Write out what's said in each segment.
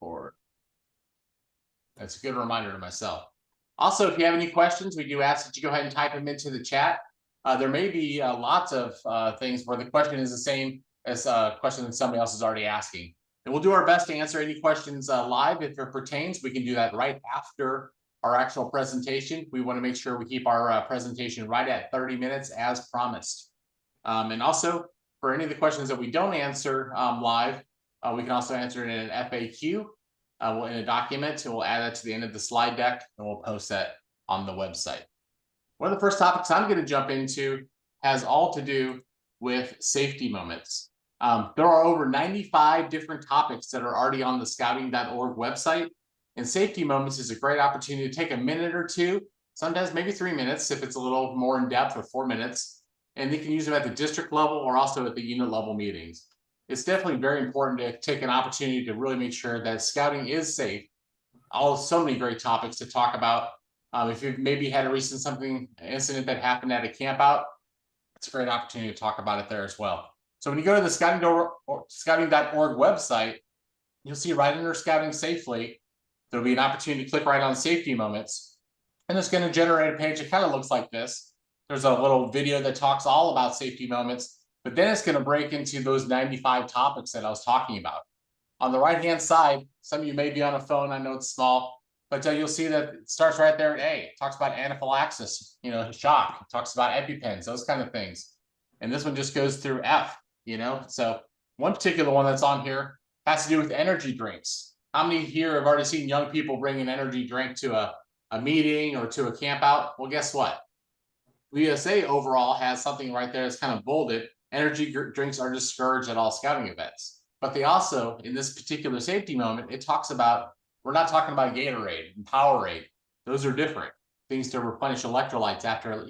report. That's a good reminder to myself. Also, if you have any questions, we do ask that you go ahead and type them into the chat. There may be lots of things where the question is the same as a question that somebody else is already asking. And we'll do our best to answer any questions live if it pertains. We can do that right after our actual presentation. We want to make sure we keep our presentation right at 30 minutes as promised. And also, for any of the questions that we don't answer live, we can also answer it in an FAQ in a document, and we'll add that to the end of the slide deck, and we'll post that on the website. One of the first topics I'm going to jump into has all to do with safety moments. There are over 95 different topics that are already on the scouting.org website, and safety moments is a great opportunity to take a minute or two, sometimes maybe 3 minutes if it's a little more in depth, or 4 minutes, and they can use them at the district level or also at the unit level meetings. It's definitely very important to take an opportunity to really make sure that scouting is safe. So many great topics to talk about. If you've maybe had a recent incident that happened at a camp out, it's a great opportunity to talk about it there as well. So when you go to the scouting.org website, you'll see right under Scouting Safely, there'll be an opportunity to click right on safety moments. And it's going to generate a page that kind of looks like this. There's a little video that talks all about safety moments, but then it's going to break into those 95 topics that I was talking about. On the right-hand side, some of you may be on a phone. I know it's small, but you'll see that it starts right there at A. It talks about anaphylaxis, shock. It talks about EpiPens, those kind of things. And this one just goes through F, So one particular one that's on here has to do with energy drinks. How many here have already seen young people bring an energy drink to a meeting or to a camp out? Well, guess what? USA overall has something right there that's kind of bolded. Energy drinks are discouraged at all scouting events. But they also, in this particular safety moment, it talks about, we're not talking about Gatorade and Powerade. Those are different things to replenish electrolytes after,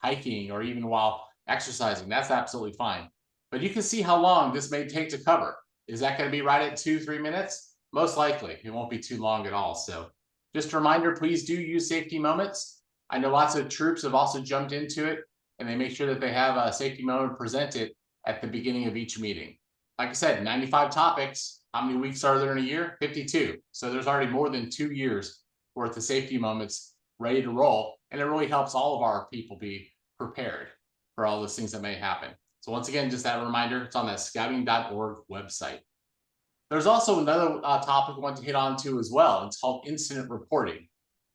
hiking or even while exercising. That's absolutely fine. But you can see how long this may take to cover. Is that going to be right at 2-3 minutes? Most likely. It won't be too long at all. So just a reminder, please do use safety moments. I know lots of troops have also jumped into it, and they make sure that they have a safety moment presented at the beginning of each meeting. Like I said, 95 topics. How many weeks are there in a year? 52. So there's already more than 2 years worth of safety moments ready to roll. And it really helps all of our people be prepared for all those things that may happen. So once again, just that reminder, it's on that scouting.org website. There's also another topic I want to hit on to as well. It's called incident reporting.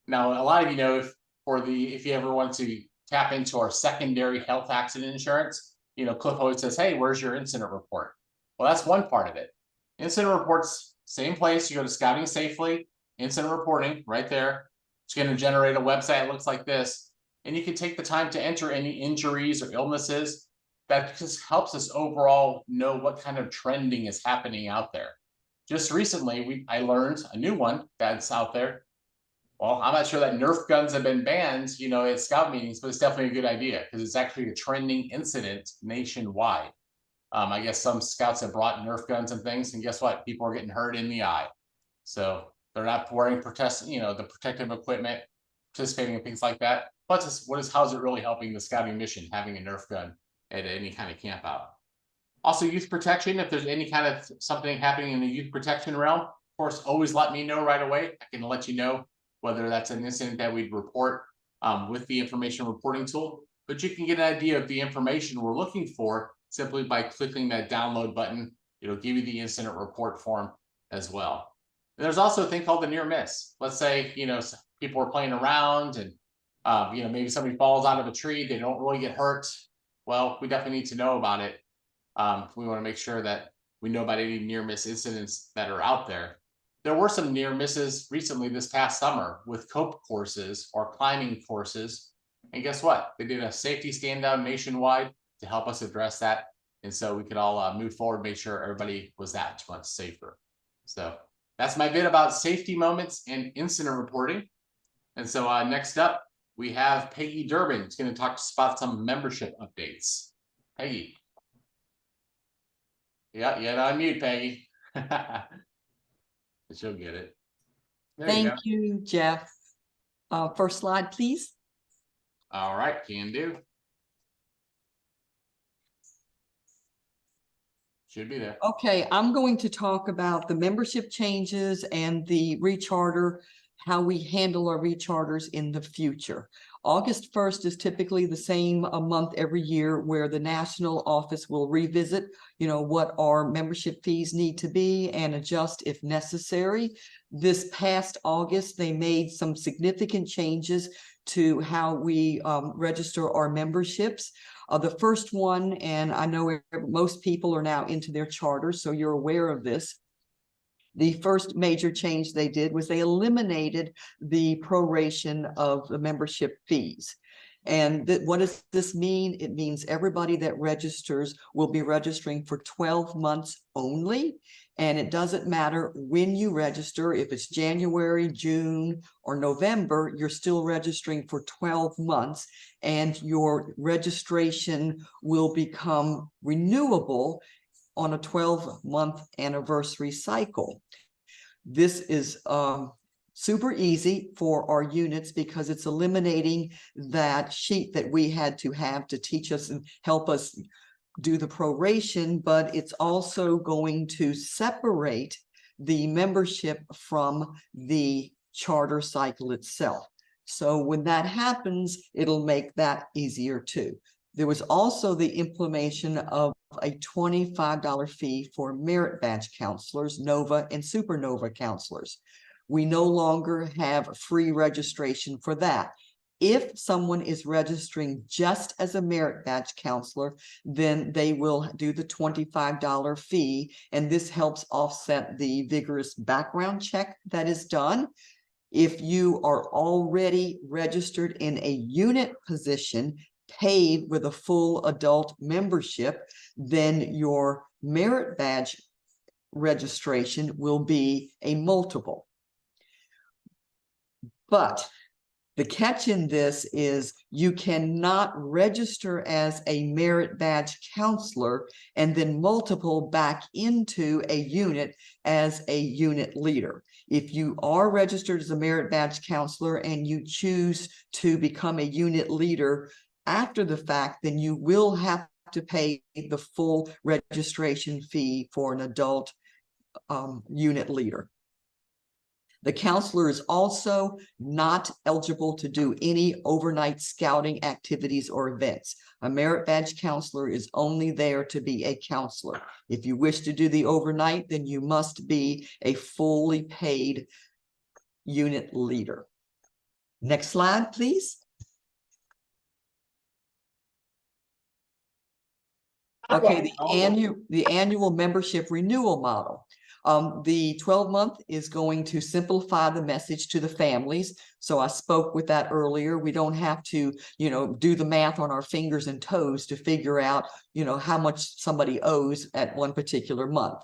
Now, a lot of you know, if you ever want to tap into our secondary health accident insurance, Cliff always says, hey, where's your incident report? Well, that's one part of it. Incident reports, same place. You go to Scouting Safely, incident reporting, right there. It's going to generate a website that looks like this. And you can take the time to enter any injuries or illnesses. That just helps us overall know what kind of trending is happening out there. Just recently, I learned a new one that's out there. Well, I'm not sure that Nerf guns have been banned, at scout meetings, but it's definitely a good idea because it's actually a trending incident nationwide. I guess some scouts have brought Nerf guns and things, and guess what? People are getting hurt in the eye. So they're not wearing the protective equipment, participating in things like that. But how's it really helping the scouting mission, having a Nerf gun at any kind of camp out? Also, youth protection, if there's any kind of something happening in the youth protection realm, of course, always let me know right away. I can let you know whether that's an incident that we'd report with the information reporting tool. But you can get an idea of the information we're looking for simply by clicking that download button. It'll give you the incident report form as well. And there's also a thing called the near miss. Let's say, people are playing around and, maybe somebody falls out of a tree. They don't really get hurt. Well, we definitely need to know about it. We want to make sure that we know about any near miss incidents that are out there. There were some near misses recently this past summer with cope courses or climbing courses. And guess what? They did a safety stand down nationwide to help us address that. And so we could all move forward, make sure everybody was that much safer. So that's my bit about safety moments and incident reporting. And so next up, we have Peggy Durbin. She's going to talk about some membership updates. Peggy. Yeah, you're on mute, Peggy. She'll get it. Thank you, Jeff. First slide, please. All right, can do. Should be there. Okay, I'm going to talk about the membership changes and the recharter, how we handle our recharters in the future. August 1st is typically the same a month every year where the national office will revisit, what our membership fees need to be and adjust if necessary. This past August, they made some significant changes to how we register our memberships. The first one, and I know most people are now into their charters, so you're aware of this. The first major change they did was they eliminated the proration of the membership fees. And what does this mean? It means everybody that registers will be registering for 12 months only. And it doesn't matter when you register, if it's January, June, or November, you're still registering for 12 months and your registration will become renewable on a 12-month anniversary cycle. This is super easy for our units because it's eliminating that sheet that we had to have to teach us and help us do the proration, but it's also going to separate the membership from the charter cycle itself. So when that happens, it'll make that easier too. There was also the implementation of a $25 fee for merit badge counselors, Nova and Supernova counselors. We no longer have free registration for that. If someone is registering just as a merit badge counselor, then they will do the $25 fee, and this helps offset the vigorous background check that is done. If you are already registered in a unit position, paid with a full adult membership, then your merit badge registration will be a multiple. But the catch in this is you cannot register as a merit badge counselor and then multiple back into a unit as a unit leader. If you are registered as a merit badge counselor and you choose to become a unit leader after the fact, then you will have to pay the full registration fee for an adult unit leader. The counselor is also not eligible to do any overnight scouting activities or events. A merit badge counselor is only there to be a counselor. If you wish to do the overnight, then you must be a fully paid unit leader. Next slide, please. Okay, the annual membership renewal model. The 12-month is going to simplify the message to the families. So I spoke with that earlier. We don't have to, do the math on our fingers and toes to figure out, how much somebody owes at one particular month.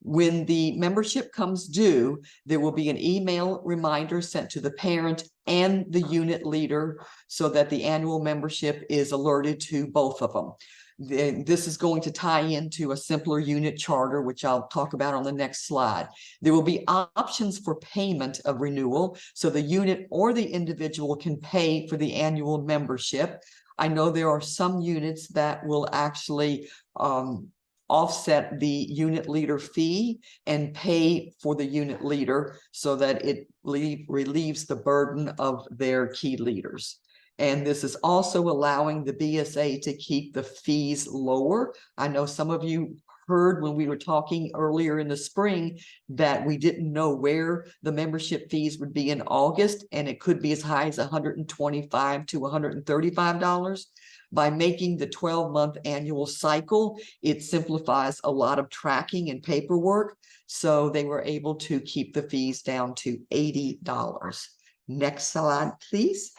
When the membership comes due, there will be an email reminder sent to the parent and the unit leader so that the annual membership is alerted to both of them. This is going to tie into a simpler unit charter, which I'll talk about on the next slide. There will be options for payment of renewal, so the unit or the individual can pay for the annual membership. I know there are some units that will actually offset the unit leader fee and pay for the unit leader so that it relieves the burden of their key leaders. And this is also allowing the BSA to keep the fees lower. I know some of you heard when we were talking earlier in the spring that we didn't know where the membership fees would be in August, and it could be as high as $125 to $135. By making the 12-month annual cycle, it simplifies a lot of tracking and paperwork. So they were able to keep the fees down to $80. Next slide, please.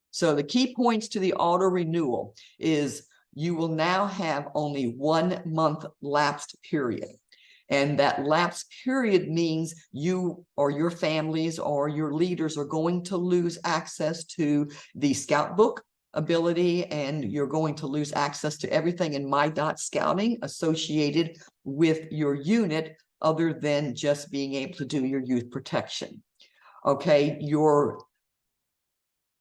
So the key points to the auto renewal is you will now have only 1 month lapsed period. And that lapse period means you or your families or your leaders are going to lose access to the scout book ability, and you're going to lose access to everything in My.Scouting associated with your unit other than just being able to do your youth protection. Okay,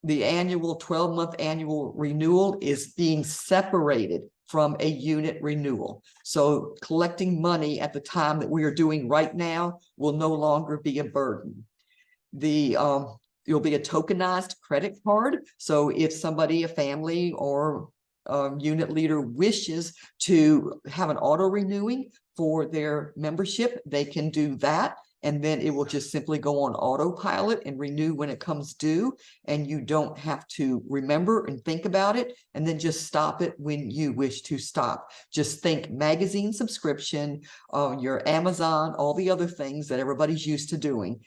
the annual 12-month annual renewal is being separated from a unit renewal. So collecting money at the time that we are doing right now will no longer be a burden. There'll be a tokenized credit card. So if somebody, a family or unit leader wishes to have an auto renewing for their membership, they can do that. And then it will just simply go on autopilot and renew when it comes due. And you don't have to remember and think about it, and then just stop it when you wish to stop. Just think magazine subscription, your Amazon, all the other things that everybody's used to doing.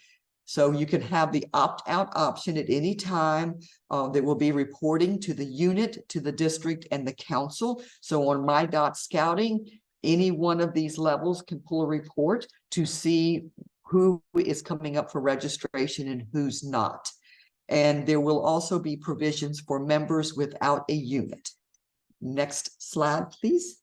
So you can have the opt-out option at any time. That will be reporting to the unit, to the district, and the council. So on My.Scouting, any one of these levels can pull a report to see who is coming up for registration and who's not. And there will also be provisions for members without a unit. Next slide, please.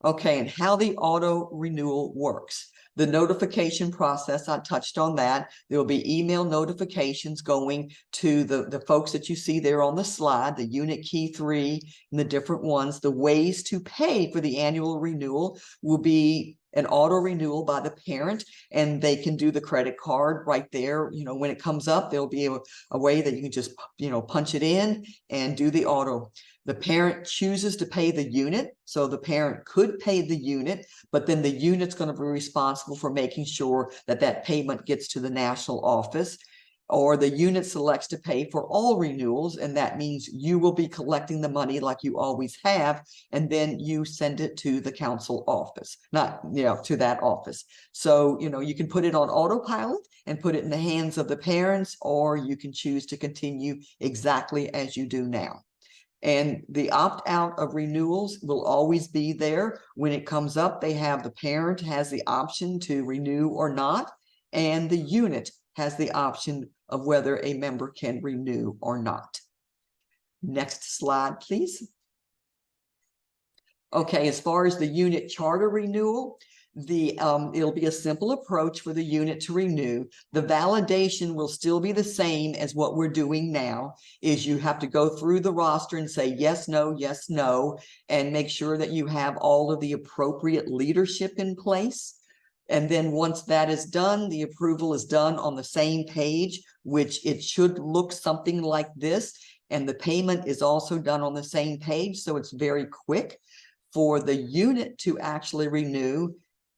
Okay, and how the auto renewal works. The notification process, I touched on that. There will be email notifications going to the folks that you see there on the slide, the unit key 3 and the different ones. The ways to pay for the annual renewal will be an auto renewal by the parent, and they can do the credit card right there. You know, when it comes up, there'll be a way that you can just, you know, punch it in and do the auto. The parent chooses to pay the unit, so the parent could pay the unit, but then the unit's going to be responsible for making sure that that payment gets to the national office. Or the unit selects to pay for all renewals, and that means you will be collecting the money like you always have, and then you send it to the council office, not, you know, to that office. So, you know, you can put it on autopilot and put it in the hands of the parents, or you can choose to continue exactly as you do now. And the opt-out of renewals will always be there. When it comes up, the parent has the option to renew or not, and the unit has the option of whether a member can renew or not. Next slide, please. Okay, as far as the unit charter renewal, it'll be a simple approach for the unit to renew. The validation will still be the same as what we're doing now, is you have to go through the roster and say yes, no, and make sure that you have all of the appropriate leadership in place. And then once that is done, the approval is done on the same page, which it should look something like this. And the payment is also done on the same page, so it's very quick. For the unit to actually renew,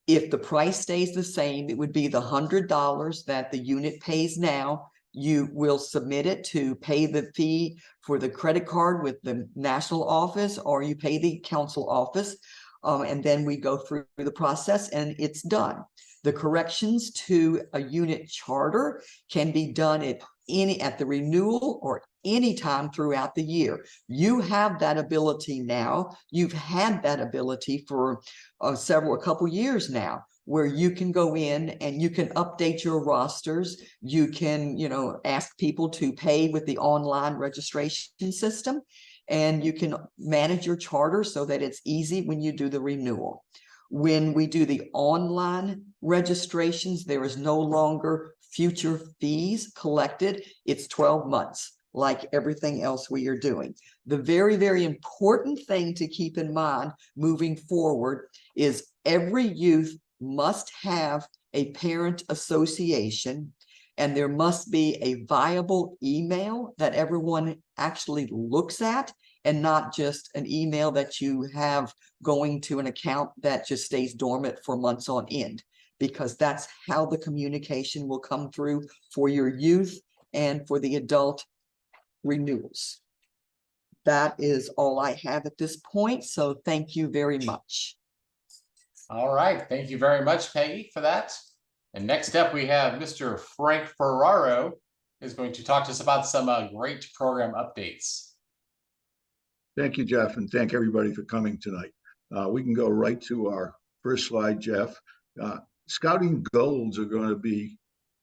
if the price stays the same, it would be the $100 that the unit pays now. You will submit it to pay the fee for the credit card with the national office, or you pay the council office. And then we go through the process and it's done. The corrections to a unit charter can be done at the renewal or any time throughout the year. You have that ability now. You've had that ability for a couple years now, where you can go in and you can update your rosters. You can, you know, ask people to pay with the online registration system, and you can manage your charter so that it's easy when you do the renewal. When we do the online registrations, there is no longer future fees collected. It's 12 months, like everything else we are doing. The very, very important thing to keep in mind moving forward is every youth must have a parent association, and there must be a viable email that everyone actually looks at, and not just an email that you have going to an account that just stays dormant for months on end, because that's how the communication will come through for your youth and for the adult renewals. That is all I have at this point, so thank you very much. All right, thank you very much, Peggy, for that. And next up, we have Mr. Frank Ferraro is going to talk to us about some great program updates. Thank you, Jeff, and thank everybody for coming tonight. We can go right to our first slide, Jeff. Scouting goals are going to be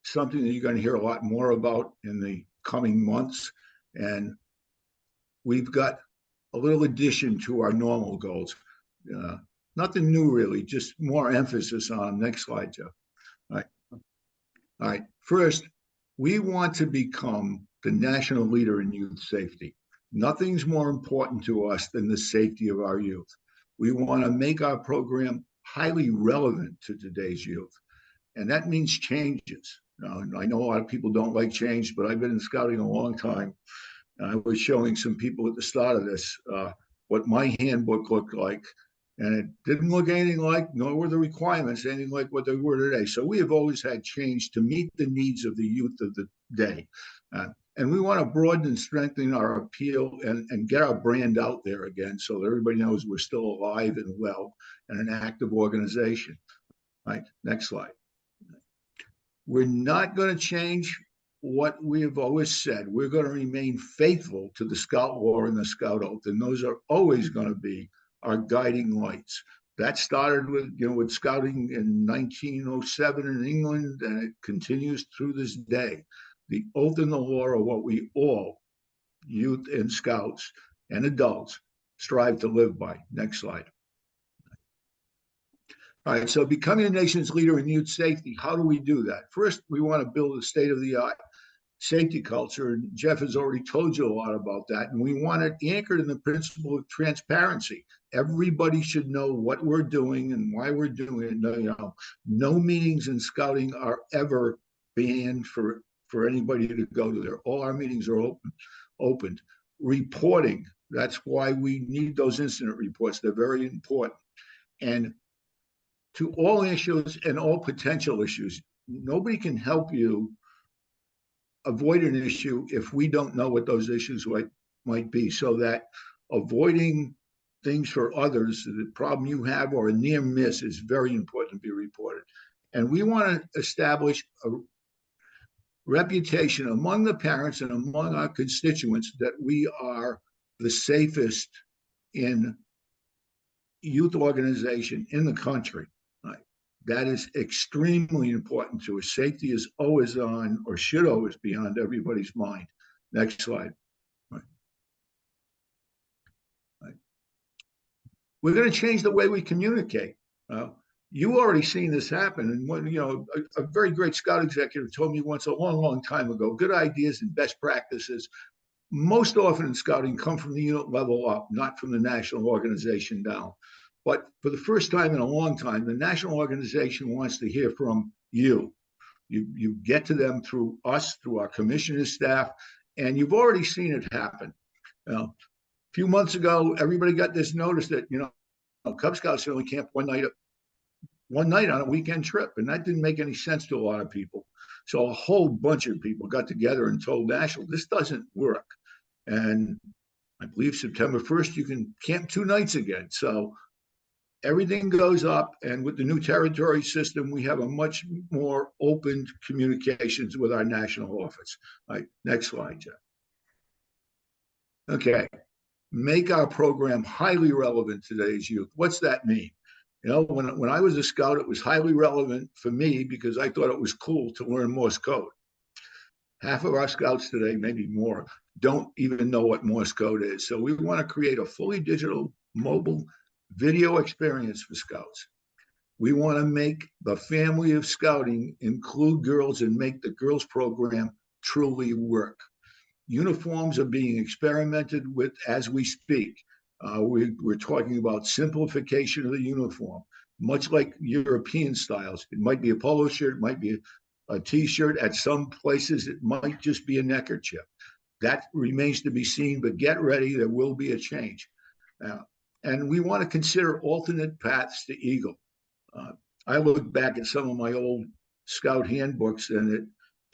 something that you're going to hear a lot more about in the coming months. And we've got a little addition to our normal goals. Nothing new, really, just more emphasis on. Next slide, Jeff. All right. First, we want to become the national leader in youth safety. Nothing's more important to us than the safety of our youth. We want to make our program highly relevant to today's youth. And that means changes. I know a lot of people don't like change, but I've been in scouting a long time. I was showing some people at the start of this what my handbook looked like, and it didn't look anything like, nor were the requirements anything like what they were today. So we have always had change to meet the needs of the youth of the day. And we want to broaden and strengthen our appeal and get our brand out there again so that everybody knows we're still alive and well and an active organization. Right, next slide. We're not going to change what we have always said. We're going to remain faithful to the Scout Law and the Scout Oath, and those are always going to be our guiding lights. That started with scouting in 1907 in England, and it continues through this day. The oath and the law are what we all, youth and scouts and adults, strive to live by. Next slide. All right, so becoming a nation's leader in youth safety, how do we do that? First, we want to build a state-of-the-art safety culture, and Jeff has already told you a lot about that, and we want it anchored in the principle of transparency. Everybody should know what we're doing and why we're doing it. No meetings in scouting are ever banned for anybody to go to there. All our meetings are opened. Reporting, that's why we need those incident reports. They're very important. And to all issues and all potential issues, nobody can help you avoid an issue if we don't know what those issues might be, so that avoiding things for others, the problem you have or a near miss, is very important to be reported. And we want to establish a reputation among the parents and among our constituents that we are the safest in youth organization in the country. That is extremely important to us. Safety is always on, or should always be on everybody's mind. Next slide. We're going to change the way we communicate. You already seen this happen. And when, a very great scout executive told me once a long, long time ago, good ideas and best practices most often in scouting come from the unit level up, not from the national organization down. But for the first time in a long time, the national organization wants to hear from you. You get to them through us, through our commissioner's staff, and you've already seen it happen. A few months ago, everybody got this notice that, Cub Scouts only camp one night on a weekend trip, and that didn't make any sense to a lot of people. So a whole bunch of people got together and told National, this doesn't work. And I believe September 1st, you can camp 2 nights again. So everything goes up, and with the new territory system, we have a much more open communications with our national office. All right, next slide, Jeff. Okay, make our program highly relevant to today's youth. What's that mean? When I was a scout, it was highly relevant for me because I thought it was cool to learn Morse code. Half of our scouts today, maybe more, don't even know what Morse code is. So we want to create a fully digital mobile video experience for scouts. We want to make the family of scouting include girls and make the girls program truly work. Uniforms are being experimented with as we speak. We're talking about simplification of the uniform, much like European styles. It might be a polo shirt, it might be a t-shirt. At some places, it might just be a neckerchief. That remains to be seen, but get ready, there will be a change. And we want to consider alternate paths to Eagle. I look back at some of my old scout handbooks, and it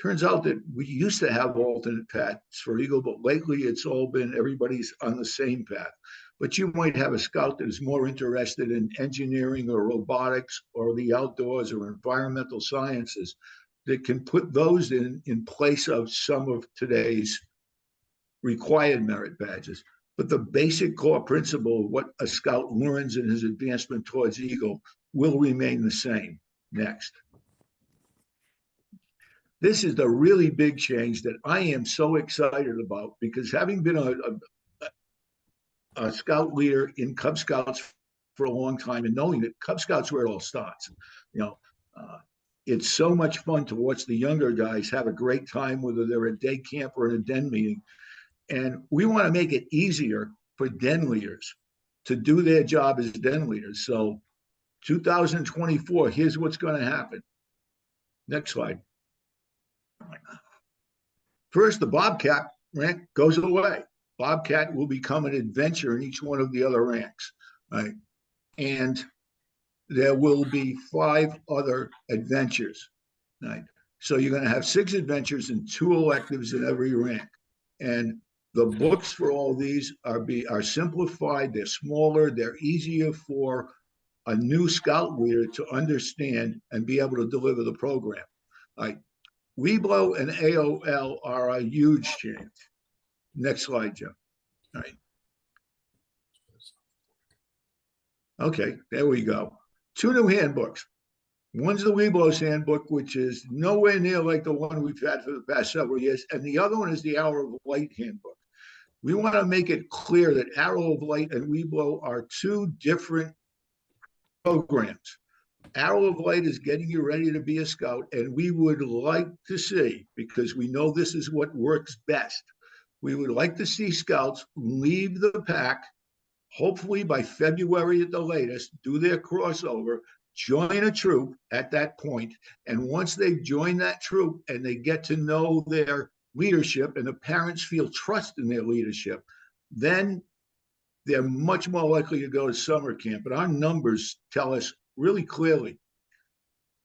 turns out that we used to have alternate paths for Eagle, but lately it's all been everybody's on the same path. But you might have a scout that is more interested in engineering or robotics or the outdoors or environmental sciences that can put those in place of some of today's required merit badges. But the basic core principle of what a scout learns in his advancement towards Eagle will remain the same. Next. This is the really big change that I am so excited about, because having been a scout leader in Cub Scouts for a long time and knowing that Cub Scouts where it all starts, it's so much fun to watch the younger guys have a great time, whether they're at day camp or in a den meeting. And we want to make it easier for den leaders to do their job as den leaders. So 2024, here's what's going to happen. Next slide. First, the Bobcat rank goes away. Bobcat will become an adventure in each one of the other ranks, right? And there will be 5 other adventures, right? So you're going to have 6 adventures and 2 electives in every rank. And the books for all these are simplified, they're smaller, they're easier for a new scout leader to understand and be able to deliver the program. Like Weeblo and AOL are a huge change. Next slide, Jim. All right. Okay, there we go. 2 new handbooks. One's the Weeblo's handbook, which is nowhere near like the one we've had for the past several years. And the other one is the Hour of Light handbook. We want to make it clear that Arrow of Light and Weeblo are 2 different programs. Arrow of Light is getting you ready to be a scout, and we would like to see, because we know this is what works best, we would like to see scouts leave the pack, hopefully by February at the latest, do their crossover, join a troop at that point, and once they've joined that troop and they get to know their leadership and the parents feel trust in their leadership, then they're much more likely to go to summer camp. But our numbers tell us really clearly,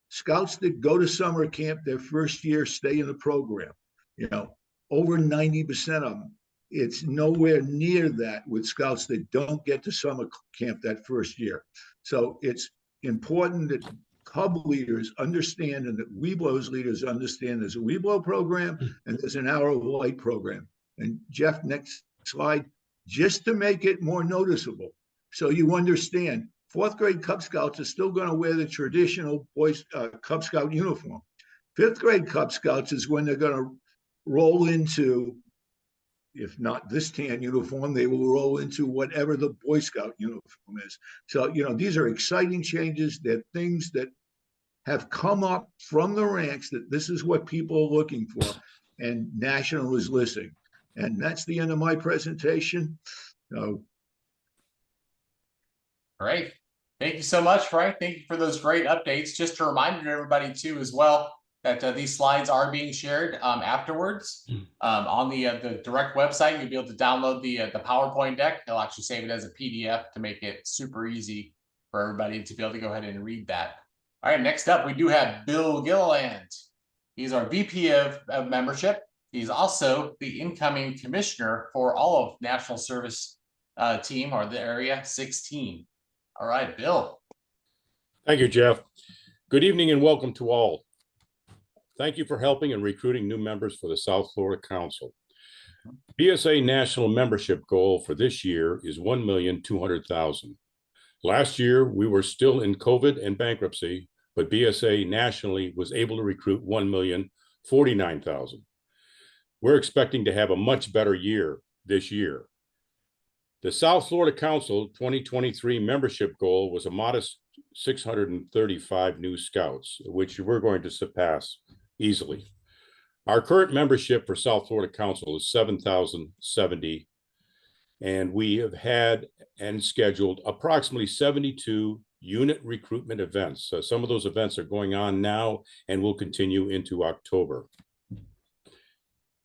scouts that go to summer camp their first year stay in the program. You know, over 90% of them. It's nowhere near that with scouts that don't get to summer camp that first year. So it's important that Cub leaders understand and that Weeblo's leaders understand there's a Weeblo program and there's an Arrow of Light program. And Jeff, next slide, just to make it more noticeable. So you understand, 4th grade Cub Scouts are still going to wear the traditional boys Cub Scout uniform. 5th grade Cub Scouts is when they're going to roll into, if not this tan uniform, they will roll into whatever the Boy Scout uniform is. So, you know, these are exciting changes. They're things that have come up from the ranks that this is what people are looking for, and National is listening. And that's the end of my presentation. So, Great. Thank you so much, Frank. Thank you for those great updates. Just a reminder to everybody too, as well, that these slides are being shared afterwards on the direct website. You'll be able to download the PowerPoint deck. They'll actually save it as a PDF to make it super easy for everybody to be able to go ahead and read that. All right, next up, we do have Bill Gilliland. He's our VP of membership. He's also the incoming commissioner for all of National Service team, or the Area 16. All right, Bill. Thank you, Jeff. Good evening and welcome to all. Thank you for helping and recruiting new members for the South Florida Council. BSA national membership goal for this year is 1,200,000. Last year, we were still in COVID and bankruptcy, but BSA nationally was able to recruit 1,049,000. We're expecting to have a much better year this year. The South Florida Council 2023 membership goal was a modest 635 new scouts, which we're going to surpass easily. Our current membership for South Florida Council is 7,070, and we have had and scheduled approximately 72 unit recruitment events. So some of those events are going on now and will continue into October.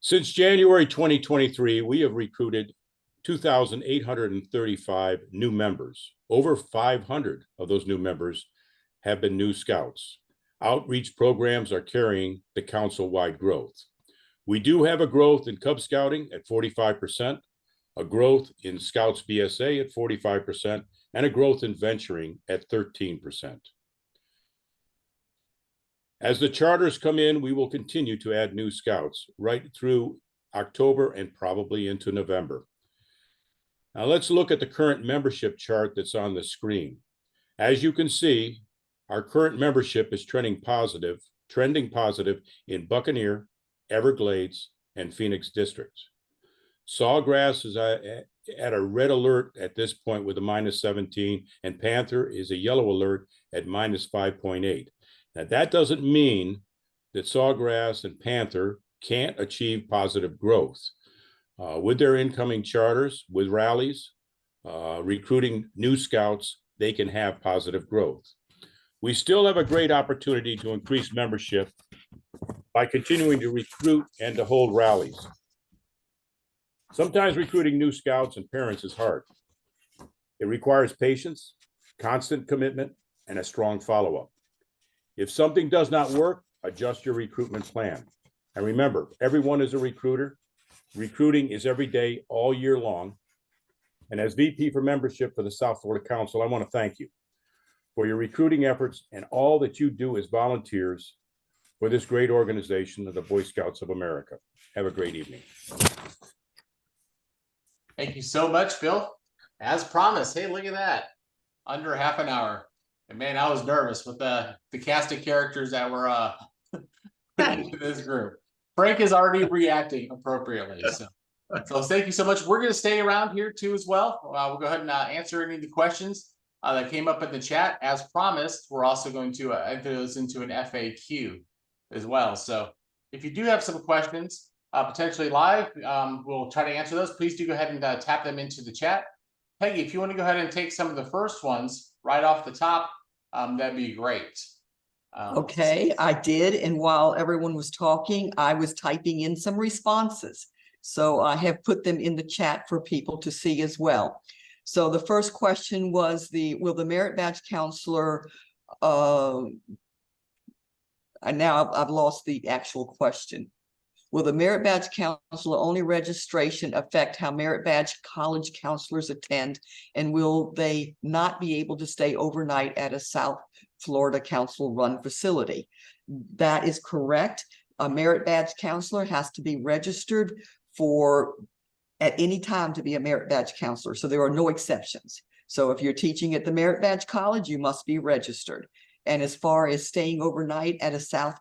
Since January 2023, we have recruited 2,835 new members. Over 500 of those new members have been new scouts. Outreach programs are carrying the council-wide growth. We do have a growth in Cub Scouting at 45%, a growth in Scouts BSA at 45%, and a growth in venturing at 13%. As the charters come in, we will continue to add new scouts right through October and probably into November. Now let's look at the current membership chart that's on the screen. As you can see, our current membership is trending positive in Buccaneer, Everglades, and Phoenix districts. Sawgrass is at a red alert at this point with a -17, and Panther is a yellow alert at -5.8. Now that doesn't mean that Sawgrass and Panther can't achieve positive growth. with their incoming charters, with rallies, recruiting new scouts, they can have positive growth. We still have a great opportunity to increase membership by continuing to recruit and to hold rallies. Sometimes recruiting new scouts and parents is hard. It requires patience, constant commitment, and a strong follow-up. If something does not work, adjust your recruitment plan. And remember, everyone is a recruiter. Recruiting is every day, all year long. And as VP for membership for the South Florida Council, I want to thank you for your recruiting efforts and all that you do as volunteers for this great organization of the Boy Scouts of America. Have a great evening. Thank you so much, Bill. As promised, hey, look at that. Under half an hour. And man, I was nervous with the cast of characters that were put into this group. Frank is already reacting appropriately. So thank you so much. We're going to stay around here too as well. We'll go ahead and answer any of the questions that came up in the chat. As promised, we're also going to enter those into an FAQ as well. So if you do have some questions, potentially live, we'll try to answer those. Please do go ahead and tap them into the chat. Peggy, if you want to go ahead and take some of the first ones right off the top, that'd be great. Okay, I did. And while everyone was talking, I was typing in some responses. So I have put them in the chat for people to see as well. So the first question was will the merit badge counselor, and now I've lost the actual question. Will the merit badge counselor only registration affect how merit badge college counselors attend? And will they not be able to stay overnight at a South Florida Council run facility? That is correct. A merit badge counselor has to be registered at any time to be a merit badge counselor. So there are no exceptions. So if you're teaching at the merit badge college, you must be registered. And as far as staying overnight at a South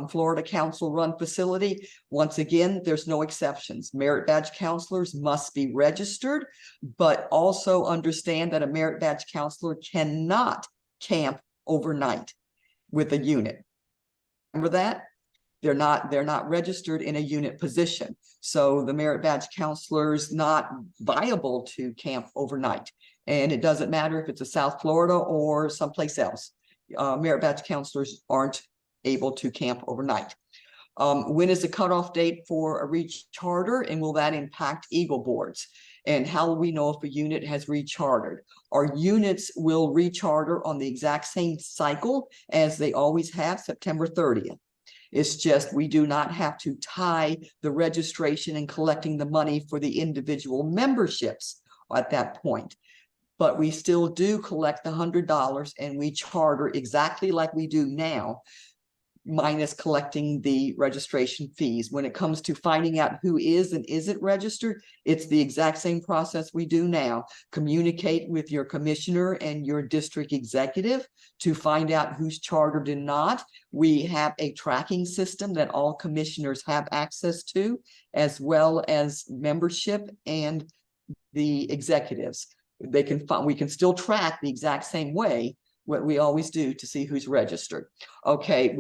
Florida Council run facility, once again, there's no exceptions. Merit badge counselors must be registered, but also understand that a merit badge counselor cannot camp overnight with a unit. Remember that? They're not registered in a unit position. So the merit badge counselor is not viable to camp overnight. And it doesn't matter if it's a South Florida or someplace else. Merit badge counselors aren't able to camp overnight. When is the cutoff date for a recharter, and will that impact Eagle boards? And how will we know if a unit has rechartered? Our units will recharter on the exact same cycle as they always have, September 30th. It's just we do not have to tie the registration and collecting the money for the individual memberships at that point. But we still do collect the $100 and we charter exactly like we do now, minus collecting the registration fees. When it comes to finding out who is and isn't registered, it's the exact same process we do now. Communicate with your commissioner and your district executive to find out who's chartered and not. We have a tracking system that all commissioners have access to, as well as membership and the executives. We can still track the exact same way what we always do to see who's registered. Okay,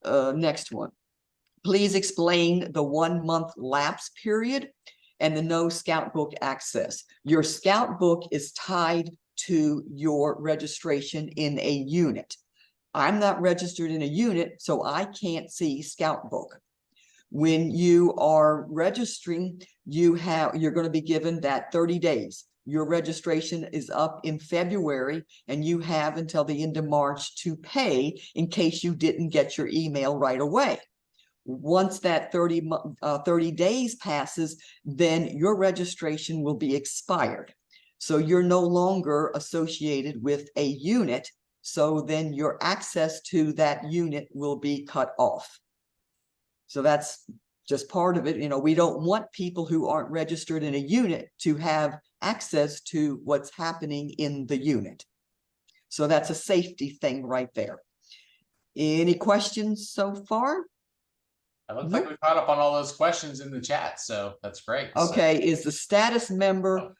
next one. Please explain the 1 month lapse period and the no scout book access. Your scout book is tied to your registration in a unit. I'm not registered in a unit, so I can't see scout book. When you are registering, you're going to be given that 30 days. Your registration is up in February, and you have until the end of March to pay in case you didn't get your email right away. Once that 30 days passes, then your registration will be expired. So you're no longer associated with a unit. So then your access to that unit will be cut off. So that's just part of it. You know, we don't want people who aren't registered in a unit to have access to what's happening in the unit. So that's a safety thing right there. Any questions so far? It looks like we caught up on all those questions in the chat, so that's great. Okay, so, is the status member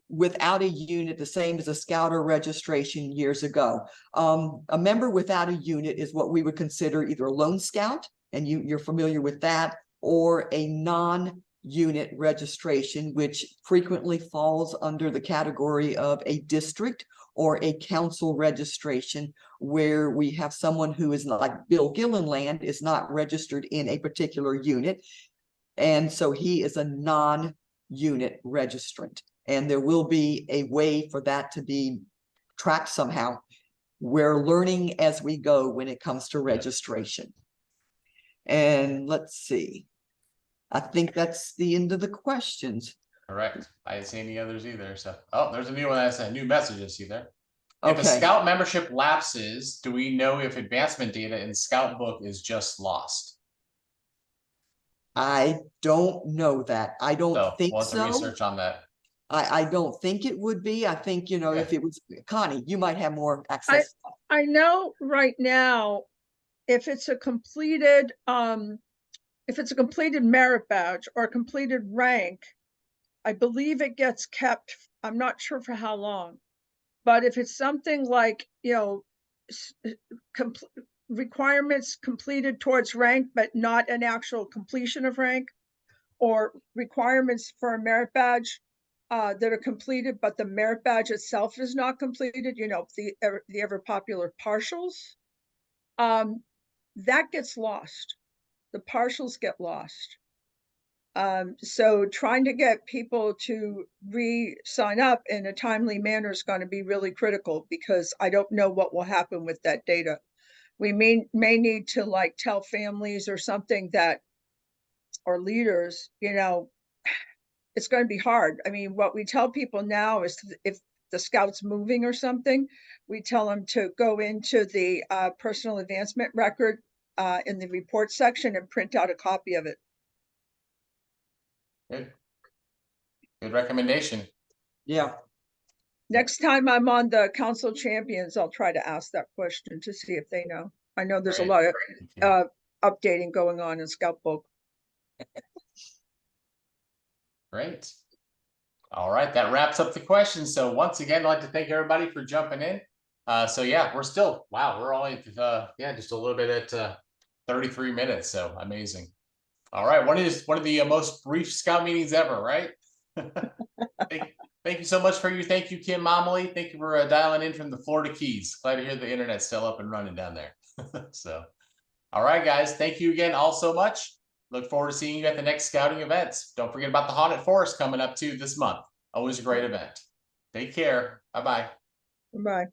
without a unit the same as a scouter registration years ago? A member without a unit is what we would consider either a lone scout, and you're familiar with that, or a non-unit registration, which frequently falls under the category of a district or a council registration, where we have someone who is not, like Bill Gillenland is not registered in a particular unit. And so he is a non-unit registrant. And there will be a way for that to be tracked somehow. We're learning as we go when it comes to registration. And let's see. I think that's the end of the questions. Correct. I didn't see any others either. So, oh, there's a new one that's a new message I see there. If a Okay, scout membership lapses, do we know if advancement data in scout book is just lost? I don't know that. I So don't think we'll have to so. research on that. I don't think it would be. I think, you know, Okay. if it was Connie, you might have more access. I know right now, if it's a completed merit badge or a completed rank, I believe it gets kept. I'm not sure for how long, but if it's something like, you know, requirements completed towards rank, but not an actual completion of rank, or requirements for a merit badge that are completed, but the merit badge itself is not completed, you know, the ever popular partials, that gets lost. The partials get lost. So trying to get people to re-sign up in a timely manner is going to be really critical, because I don't know what will happen with that data. We may need to like tell families or something that, or leaders, you know, it's going to be hard. I mean, what we tell people now is, if the scout's moving or something, we tell them to go into the personal advancement record in the report section and print out a copy of it. Good. Good recommendation. Yeah, Next time I'm on the Council of Champions, I'll try to ask that question to see if they know. I know there's Great. a lot of Thank you. updating going on in Scout Book. Great. All right, that wraps up the questions. So once again, I'd like to thank everybody for jumping in. So yeah, we're still, wow, we're only just a little bit at 33 minutes. So amazing. All right, one of the most brief scout meetings ever, right? Thank you so much thank you, Kim Momley. Thank you for dialing in from the Florida Keys. Glad to hear the internet's still up and running down there. So, all right, guys, thank you again all so much. Look forward to seeing you at the next scouting events. Don't forget about the Haunted Forest coming up too this month. Always a great event. Take care. Bye-bye. Bye.